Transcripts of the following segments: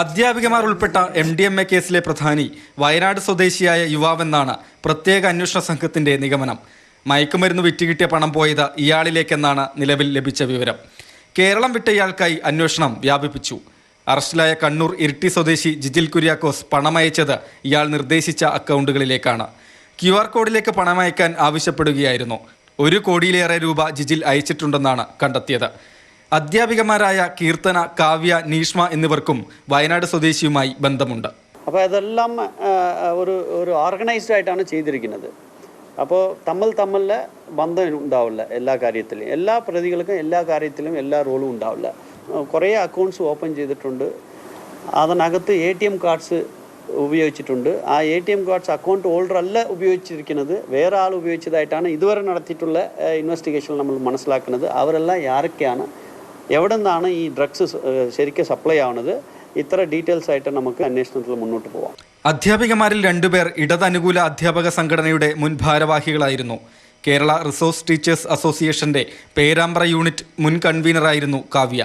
അധ്യാപികമാർ ഉൾപ്പെട്ട MDMA കേസിലെ പ്രധാനി വയനാട് സ്വദേശിയായ യുവാവെന്നാണ് പ്രത്യേക അന്വേഷണ സംഘത്തിന്റെ നിഗമനം. മയക്കുമരുന്ന് വിറ്റുകിട്ടിയ പണം പോയത് ഇയാളിലേക്കെന്നാണ് നിലവിൽ ലഭിച്ച വിവരം. കേരളം വിട്ട ഇയാൾക്കായി അന്വേഷണം വ്യാപിപ്പിച്ചു. അറസ്റ്റിലായ കണ്ണൂർ ഇരിട്ടി സ്വദേശി ജിജിൽ കുര്യാക്കോസ് പണമയച്ചത് ഇയാൾ നിർദ്ദേശിച്ച അക്കൗണ്ടുകളിലേക്കാണ്. QR കോഡിലേക്ക് പണമയക്കാൻ ആവശ്യപ്പെടുകയായിരുന്നു. 1 കോടിയിലേറെ രൂപ ജിജിൽ അയച്ചിട്ടുണ്ടെന്നാണ് കണ്ടെത്തിയത്. അധ്യാപികമാരായ കീർത്തന, കാവ്യ, നീഷ്മ എന്നിവർക്കും വയനാട് സ്വദേശിയുമായി ബന്ധമുണ്ട്. അപ്പോൾ അതെല്ലാം ഒരു ഓർഗനൈസ്ഡ് ആയിട്ടാണ് ചെയ്തിരിക്കുന്നത്. അപ്പോൾ തമ്മിലെ ബന്ധം ഉണ്ടാവില്ല. എല്ലാ കാര്യത്തിലും എല്ലാ പ്രതികൾക്കും എല്ലാ കാര്യത്തിലും എല്ലാ റോളും ഉണ്ടാവില്ല. കുറേ അക്കൗണ്ട്സ് ഓപ്പൺ ചെയ്തിട്ടുണ്ട്. അതിനകത്ത് ATM കാർഡ്സ് ഉപയോഗിച്ചിട്ടുണ്ട്. ആ ATM കാർഡ്സ് അക്കൗണ്ട് ഹോൾഡർ അല്ല ഉപയോഗിച്ചിരിക്കുന്നത്, വേറെ ആൾ ഉപയോഗിച്ചതായിട്ടാണ് ഇതുവരെ നടത്തിയിട്ടുള്ള ഇൻവെസ്റ്റിഗേഷൻ നമ്മൾ മനസ്സിലാക്കുന്നത്. അവരെല്ലാം ആരൊക്കെയാണ്, എവിടെ നിന്നാണ് ഈ ഡ്രഗ്സ് ശരിക്കും സപ്ലൈ ആവുന്നത്, ഇത്ര ഡീറ്റെയിൽസ് ആയിട്ട് നമുക്ക് അന്വേഷണത്തിൽ മുന്നോട്ട് പോവാം. അധ്യാപികമാരിൽ 2 പേർ ഇടതനുകൂല അധ്യാപക സംഘടനയുടെ മുൻ ഭാരവാഹികളായിരുന്നു. കേരള റിസോഴ്സ് ടീച്ചേഴ്സ് അസോസിയേഷന്റെ പേരാമ്പ്ര യൂണിറ്റ് മുൻ കൺവീനറായിരുന്നു കാവ്യ.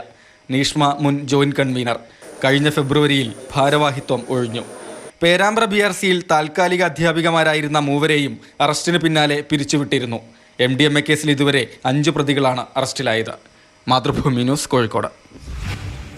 നീഷ്മ മുൻ ജോയിന്റ് കൺവീനർ. കഴിഞ്ഞ ഫെബ്രുവരിയിൽ ഭാരവാഹിത്വം ഒഴിഞ്ഞു. പേരാമ്പ്ര BRCയിൽ താൽക്കാലിക അധ്യാപികമാരായിരുന്ന 3 അറസ്റ്റിന് പിന്നാലെ പിരിച്ചുവിട്ടിരുന്നു. MDMA കേസിൽ ഇതുവരെ 5 പ്രതികളാണ് അറസ്റ്റിലായത്. മാതൃഭൂമി ന്യൂസ്, കോഴിക്കോട്.